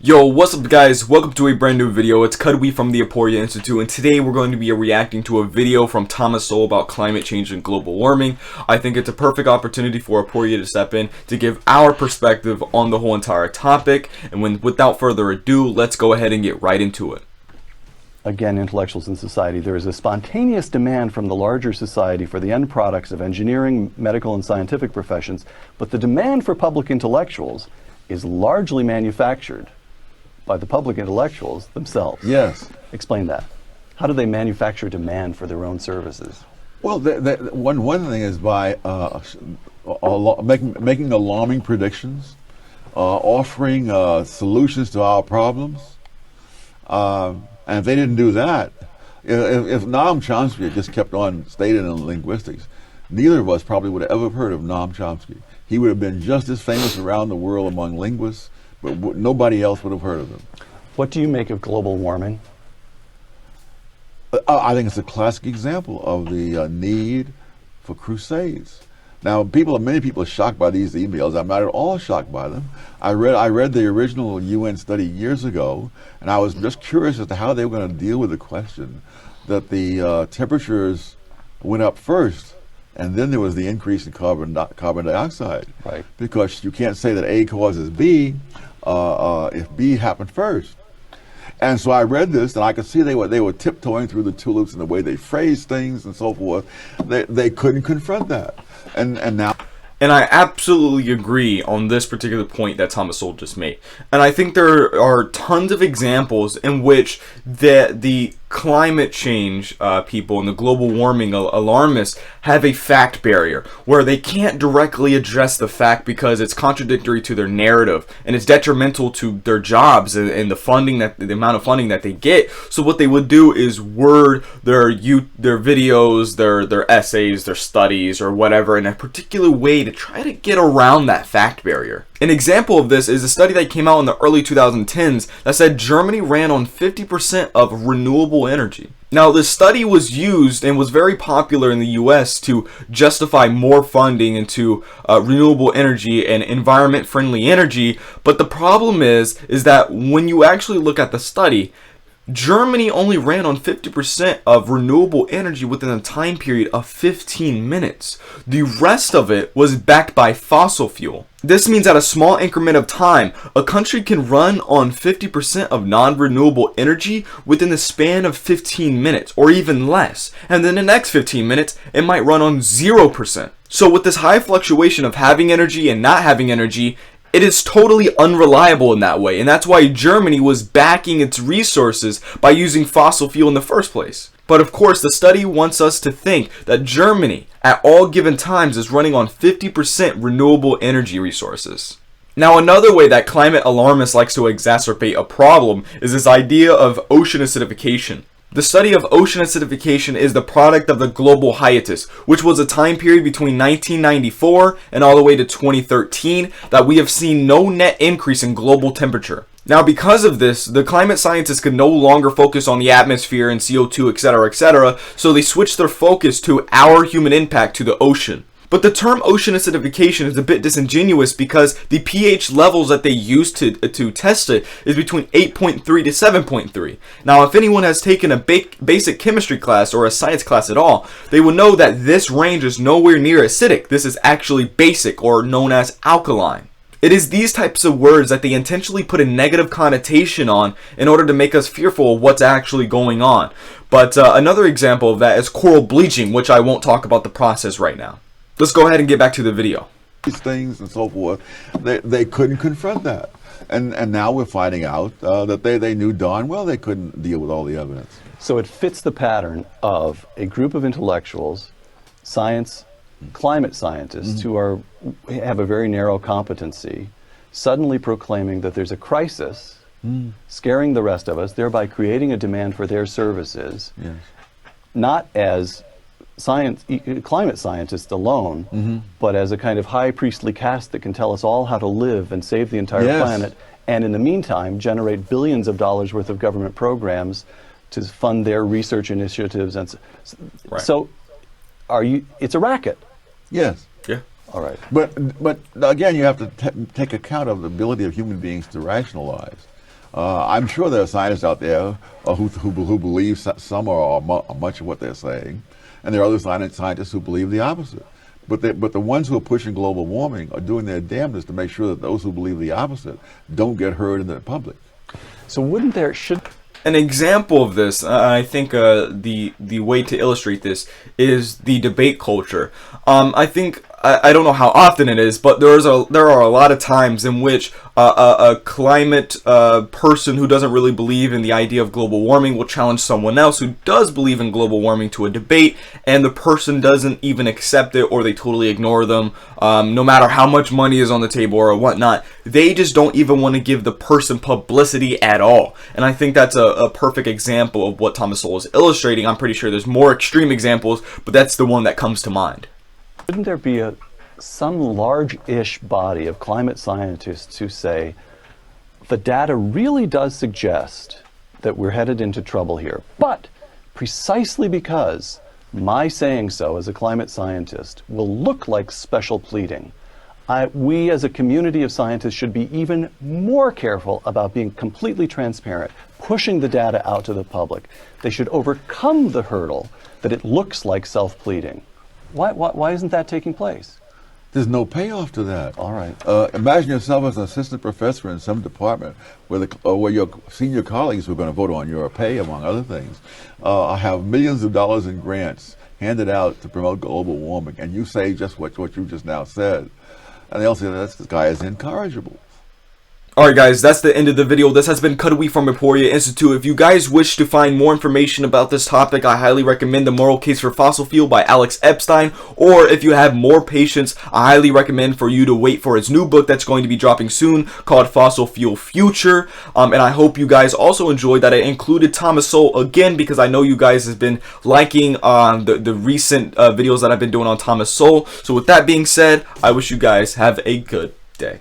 Yo, what's up guys? Welcome to a brand new video. It's Kudwy from the Aporia Institute, and today we're going to be reacting to a video from Thomas Sowell about climate change and global warming. I think it's a perfect opportunity for Aporia to step in to give our perspective on the whole entire topic. And without further ado, let's go ahead and get right into it. Again, intellectuals in society, there is a spontaneous demand from the larger society for the end products of engineering, medical, and scientific professions, but the demand for public intellectuals is largely manufactured by the public intellectuals themselves. Yes. Explain that. How do they manufacture demand for their own services? Well, one thing is by making alarming predictions, offering solutions to our problems. And if they didn't do that, if Noam Chomsky had just kept on stating in linguistics, neither of us probably would have ever heard of Noam Chomsky. He would have been just as famous around the world among linguists, but nobody else would have heard of him. What do you make of global warming? I think it's a classic example of the need for crusades. Now, many people are shocked by these emails. I'm not at all shocked by them. I read the original UN study years ago, and I was just curious as to how they were going to deal with the question that the temperatures went up first, and then there was the increase in carbon dioxide. Right. Because you can't say that A causes B if B happened first. And so I read this, and I could see they were tiptoeing through the tulips in the way they phrased things and so forth. They couldn't confront that. And now. And I absolutely agree on this particular point that Thomas Sowell just made. And I think there are tons of examples in which the climate change people and the global warming alarmists have a fact barrier where they can't directly address the fact because it's contradictory to their narrative and it's detrimental to their jobs and the amount of funding that they get. So what they would do is word their videos, their essays, their studies, or whatever in a particular way to try to get around that fact barrier. An example of this is a study that came out in the early 2010s that said Germany ran on 50% of renewable energy. Now, this study was used and was very popular in the US to justify more funding into renewable energy and environment-friendly energy, but the problem is that when you actually look at the study, Germany only ran on 50% of renewable energy within a time period of 15 minutes. The rest of it was backed by fossil fuel. This means at a small increment of time, a country can run on 50% of non-renewable energy within the span of 15 minutes or even less. And then the next 15 minutes, it might run on 0%. So with this high fluctuation of having energy and not having energy, it is totally unreliable in that way, and that's why Germany was backing its resources by using fossil fuel in the first place. But of course, the study wants us to think that Germany, at all given times, is running on 50% renewable energy resources. Now, another way that climate alarmists likes to exacerbate a problem is this idea of ocean acidification. The study of ocean acidification is the product of the global hiatus, which was a time period between 1994 and all the way to 2013 that we have seen no net increase in global temperature. Now, because of this, the climate scientists could no longer focus on the atmosphere and CO2, etc., so they switched their focus to our human impact to the ocean. But the term ocean acidification is a bit disingenuous because the pH levels that they use to test it is between 8.3 to 7.3. Now, if anyone has taken a basic chemistry class or a science class at all, they will know that this range is nowhere near acidic. This is actually basic, or known as alkaline. It is these types of words that they intentionally put a negative connotation on in order to make us fearful of what's actually going on. But another example of that is coral bleaching, which I won't talk about the process right now. Let's go ahead and get back to the video. These things and so forth, they couldn't confront that. And now we're finding out that they knew darn well they couldn't deal with all the evidence. So it fits the pattern of a group of intellectuals, climate scientists who have a very narrow competency, suddenly proclaiming that there's a crisis, scaring the rest of us, thereby creating a demand for their services, not as climate scientists alone, but as a kind of high priestly caste that can tell us all how to live and save the entire planet, and in the meantime generate billions of dollars worth of government programs to fund their research initiatives. And so it's a racket. Yes. Yeah. All right. But again, you have to take account of the ability of human beings to rationalize. I'm sure there are scientists out there who believe some or much of what they're saying, and there are other scientists who believe the opposite. But the ones who are pushing global warming are doing their damnedest to make sure that those who believe the opposite don't get heard in the public. So wouldn't there should an example of this, I think the way to illustrate this is the debate culture. I think I don't know how often it is, but there are a lot of times in which a climate person who doesn't really believe in the idea of global warming will challenge someone else who does believe in global warming to a debate, and the person doesn't even accept it, or they totally ignore them, no matter how much money is on the table or whatnot. They just don't even want to give the person publicity at all. And I think that's a perfect example of what Thomas Sowell is illustrating. I'm pretty sure there's more extreme examples, but that's the one that comes to mind. Shouldn't there be some large-ish body of climate scientists who say the data really does suggest that we're headed into trouble here, but precisely because my saying so as a climate scientist will look like special pleading, we as a community of scientists should be even more careful about being completely transparent, pushing the data out to the public. They should overcome the hurdle that it looks like self-pleading. Why isn't that taking place? There's no payoff to that. All right. Imagine yourself as an assistant professor in some department where your senior colleagues who are going to vote on your pay, among other things, have millions of dollars in grants handed out to promote global warming, and you say just what you just now said. And they'll say this guy is incorrigible. Alright guys, that's the end of the video. This has been Kudwy from Aporia Institute. If you guys wish to find more information about this topic, I highly recommend The Moral Case for Fossil Fuel by Alex Epstein. Or if you have more patience, I highly recommend for you to wait for his new book that's going to be dropping soon called Fossil Fuel Future. And I hope you guys also enjoyed that I included Thomas Sowell again, because I know you guys have been liking the recent videos that I've been doing on Thomas Sowell. So with that being said, I wish you guys have a good day.